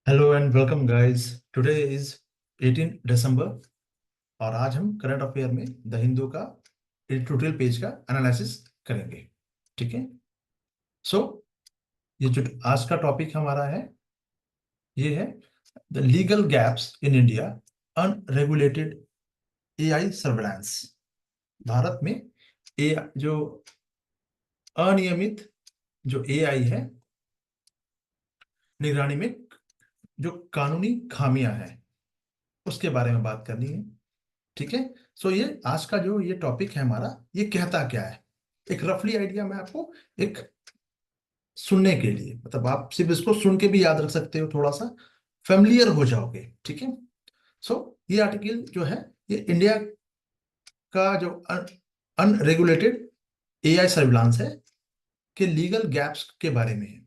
Hello and welcome guys. Today is 18 दिसंबर और आज हम करंट अफेयर में द हिंदू का एडिटोरियल पेज का एनालिसिस करेंगे। ठीक है। सो ये जो आज का टॉपिक हमारा है ये है the legal gaps in India unregulated AI surveillance. Bharat में ए जो अनियमित जो एआई है निगरानी में जो कानूनी खामियां हैं उसके बारे में बात करनी है। ठीक है। सो ये आज का जो ये टॉपिक है हमारा, ये कहता क्या है, एक रफली आइडिया मैं आपको एक सुनने के लिए, मतलब आप सिर्फ इसको सुन के भी याद रख सकते हो, थोड़ा सा फेमिलियर हो जाओगे। ठीक है। सो ये आर्टिकल जो है ये इंडिया का जो अनरेगुलेटेड एआई सर्विलांस है के लीगल गैप्स के बारे में है।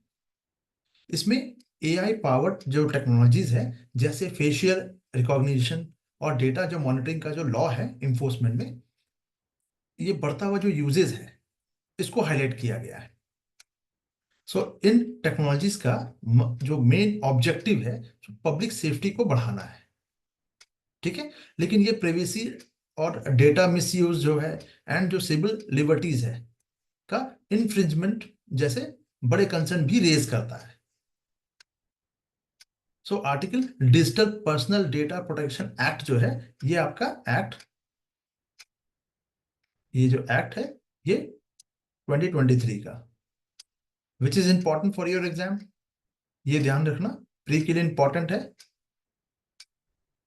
इसमें एआई पावर्ड जो टेक्नोलॉजीज है जैसे फेशियल रिकॉग्निशन और डेटा जो मॉनिटरिंग का जो लॉ है इन्फोर्समेंट में, ये बढ़ता हुआ जो यूजेस है इसको हाईलाइट किया गया है। सो इन टेक्नोलॉजीज का जो मेन ऑब्जेक्टिव है पब्लिक सेफ्टी को बढ़ाना है। ठीक है। लेकिन ये प्राइवेसी और डेटा मिसयूज जो है एंड जो सिविल लिबर्टीज है का इन्फ्रिंजमेंट जैसे बड़े कंसर्न भी रेज करता है। So article digital personal data protection act जो है ये आपका एक्ट, ये जो एक्ट है ये 2023 का, which is important for your exam. ये ध्यान रखना, प्री के लिए इंपॉर्टेंट है।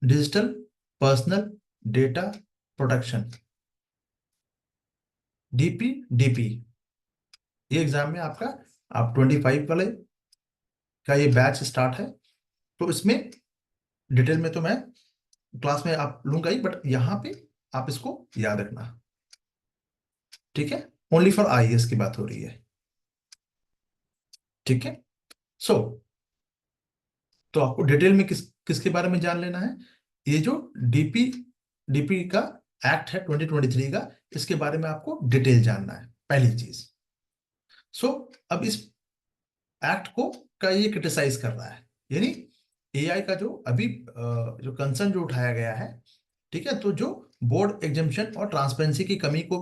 Digital personal data protection, DPDP, ये एग्जाम में आपका आप 25 वाले का ये बैच स्टार्ट है। तो इसमें डिटेल में तो मैं क्लास में आप लूंगा ही, बट यहाँ पे आप इसको याद रखना। ठीक है। ओनली फॉर आईएएस की बात हो रही है। ठीक है। सो तो आपको डिटेल में किसके बारे में जान लेना है, ये जो डीपी डीपी का एक्ट है 2023 का, इसके बारे में आपको डिटेल जानना है पहली चीज। सो अब इस एक्ट को का ये क्रिटिसाइज कर रहा है, यानी एआई का जो अभी जो कंसर्न जो उठाया गया है। ठीक है। तो जो बोर्ड एग्जामिशन और ट्रांसपेरेंसी की कमी को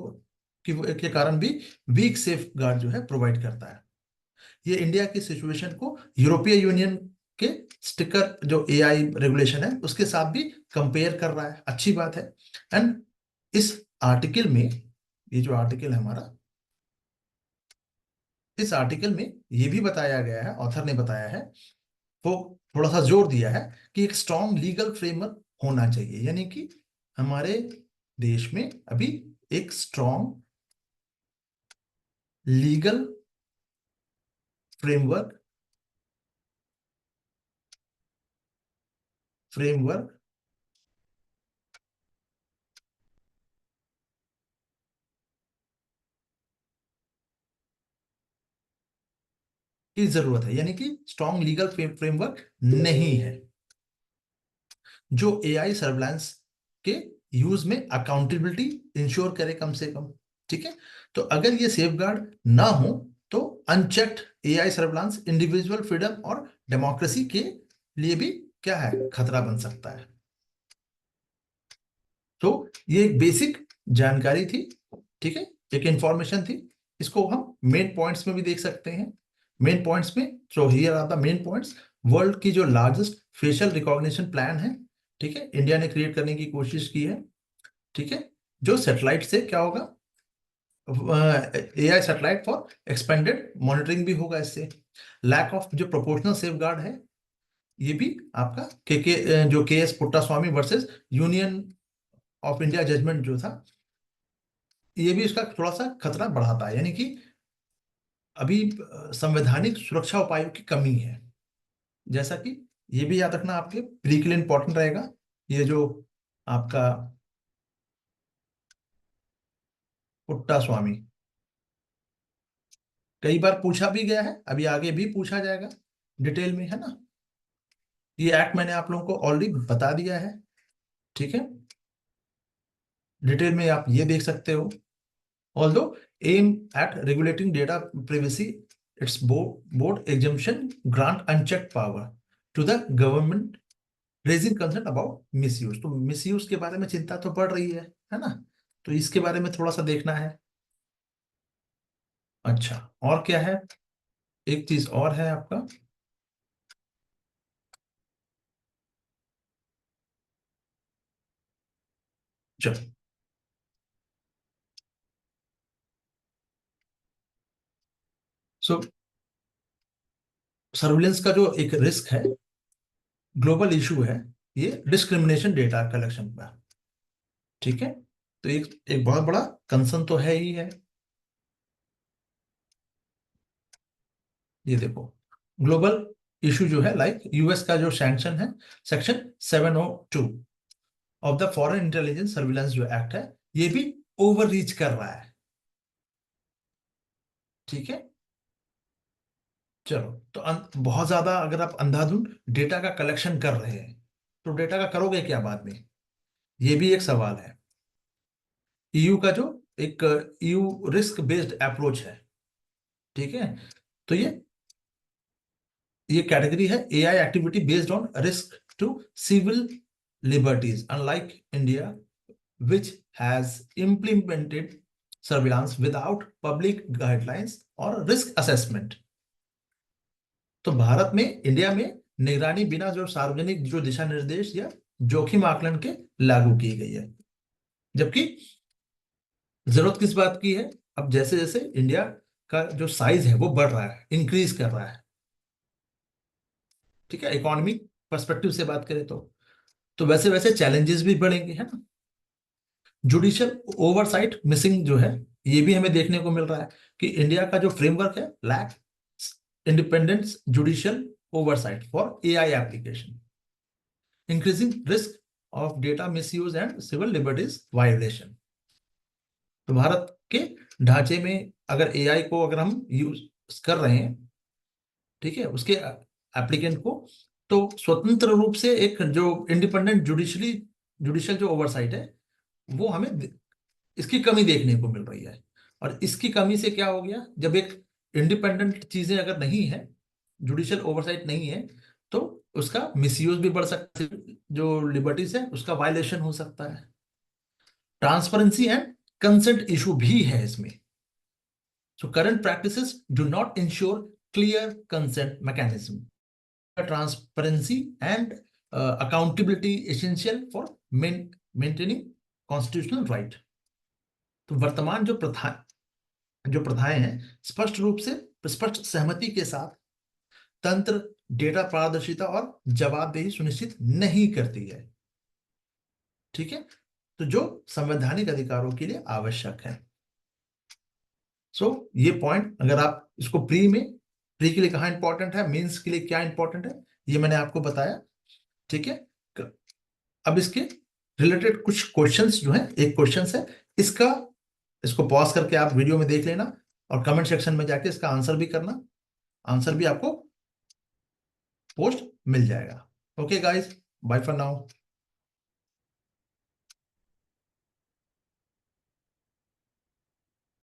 के कारण भी वीक सेफ गार्ड जो है प्रोवाइड करता है। ये इंडिया की सिचुएशन को यूरोपीय यूनियन के स्टिकर जो एआई रेगुलेशन है उसके साथ भी कंपेयर कर रहा है, अच्छी बात है। एंड इस आर्टिकल में, ये जो आर्टिकल है हमारा, इस आर्टिकल में ये भी बताया गया है, ऑथर ने बताया है, वो थोड़ा सा जोर दिया है कि एक स्ट्रॉन्ग लीगल फ्रेमवर्क होना चाहिए, यानी कि हमारे देश में अभी एक स्ट्रॉन्ग लीगल फ्रेमवर्क फ्रेमवर्क की जरूरत है, यानी कि स्ट्रॉन्ग लीगल फ्रेमवर्क नहीं है जो एआई सर्विलांस के यूज में अकाउंटेबिलिटी इंश्योर करे कम से कम। ठीक है। तो अगर ये सेफगार्ड ना हो तो unchecked AI surveillance individual freedom और डेमोक्रेसी के लिए भी क्या है, खतरा बन सकता है। तो ये एक बेसिक जानकारी थी। ठीक है। एक इंफॉर्मेशन थी। इसको हम मेन पॉइंट्स में भी देख सकते हैं। मेन पॉइंट्स में जो here are the main points, world की जो लार्जेस्ट फेशियल रिकॉग्निशन प्लान है, ठीक है, इंडिया ने क्रिएट करने की कोशिश की है। ठीक है। जो सेटेलाइट से क्या होगा, AI satellite for expanded monitoring भी होगा इससे। लैक ऑफ जो प्रोपोर्शनल सेफ गार्ड है, ये भी आपका के जो K S Puttaswamy versus Union of India judgment जो था, ये भी इसका थोड़ा सा खतरा बढ़ाता है, यानी कि अभी संवैधानिक सुरक्षा उपायों की कमी है। जैसा कि ये भी याद रखना, आपके प्री के लिए इंपॉर्टेंट रहेगा, ये जो आपका पुट्टा स्वामी कई बार पूछा भी गया है, अभी आगे भी पूछा जाएगा डिटेल में, है ना। ये एक्ट मैंने आप लोगों को ऑलरेडी बता दिया है। ठीक है। डिटेल में आप ये देख सकते हो। Although aim at regulating data privacy, its broad exemption grant unchecked power to the government raising concern about misuse. तो मिसयूज के बारे में चिंता तो बढ़ रही है ना, तो इसके बारे में थोड़ा सा देखना है। अच्छा, और क्या है, एक चीज और है आपका, चलो, सो सर्विलेंस का जो एक रिस्क है, ग्लोबल इशू है, ये डिस्क्रिमिनेशन डेटा कलेक्शन का। ठीक है, तो एक एक बहुत बड़ा कंसर्न तो है ही है। ये देखो, ग्लोबल इशू जो है, लाइक यूएस का जो सैंक्शन है, section 702 of the foreign intelligence surveillance जो एक्ट है, ये भी ओवर रीच कर रहा है। ठीक है, चलो, तो बहुत ज्यादा अगर आप अंधाधुंध डेटा का कलेक्शन कर रहे हैं, तो डेटा का करोगे क्या बाद में, ये भी एक सवाल है। ईयू का जो एक ईयू रिस्क बेस्ड अप्रोच है, ठीक है, तो ये कैटेगरी है AI activity based on risk to civil liberties, unlike India which has implemented surveillance without public guidelines और risk assessment। तो भारत में, इंडिया में निगरानी बिना जो सार्वजनिक जो दिशा निर्देश या जोखिम आकलन के लागू की गई है। जबकि जरूरत किस बात की है, अब जैसे जैसे इंडिया का जो साइज है वो बढ़ रहा है, इंक्रीज कर रहा है, ठीक है, इकोनॉमिक पर्सपेक्टिव से बात करें तो वैसे वैसे चैलेंजेस भी बढ़ेंगे, है ना। जुडिशियल ओवरसाइट मिसिंग जो है, ये भी हमें देखने को मिल रहा है कि इंडिया का जो फ्रेमवर्क है, lack independence judicial oversight for AI application, increasing risk of data misuse and civil liberties violation. तो भारत के ढांचे में अगर एआई को अगर हम यूज कर रहे हैं, ठीक है, उसके एप्लीकेंट को, तो स्वतंत्र रूप से एक जो इंडिपेंडेंट जुडिशियल जो ओवरसाइट है, वो हमें इसकी कमी देखने को मिल रही है। और इसकी कमी से क्या हो गया, जब एक इंडिपेंडेंट चीजें अगर नहीं है, जुडिशियल ओवरसाइट नहीं है, तो उसका मिसयूज भी बढ़ सकता है, जो लिबर्टीज है उसका वायलेशन हो सकता है। ट्रांसपेरेंसी एंड कंसेंट इशू भी है इसमें। So current practices do not ensure clear consent mechanism. Transparency and accountability essential for maintaining constitutional right. तो वर्तमान जो प्रथाएं हैं, स्पष्ट रूप से स्पष्ट सहमति के साथ तंत्र डेटा पारदर्शिता और जवाबदेही सुनिश्चित नहीं करती है। ठीक है, तो जो संवैधानिक अधिकारों के लिए आवश्यक है। सो ये पॉइंट अगर आप इसको प्री के लिए कहाँ इंपॉर्टेंट है, मेंस के लिए क्या इंपॉर्टेंट है, ये मैंने आपको बताया। ठीक है, अब इसके रिलेटेड कुछ क्वेश्चंस जो है, एक क्वेश्चन है इसका, इसको पॉज करके आप वीडियो में देख लेना और कमेंट सेक्शन में जाके इसका आंसर भी करना, आंसर भी आपको पोस्ट मिल जाएगा। Okay guys, bye for now.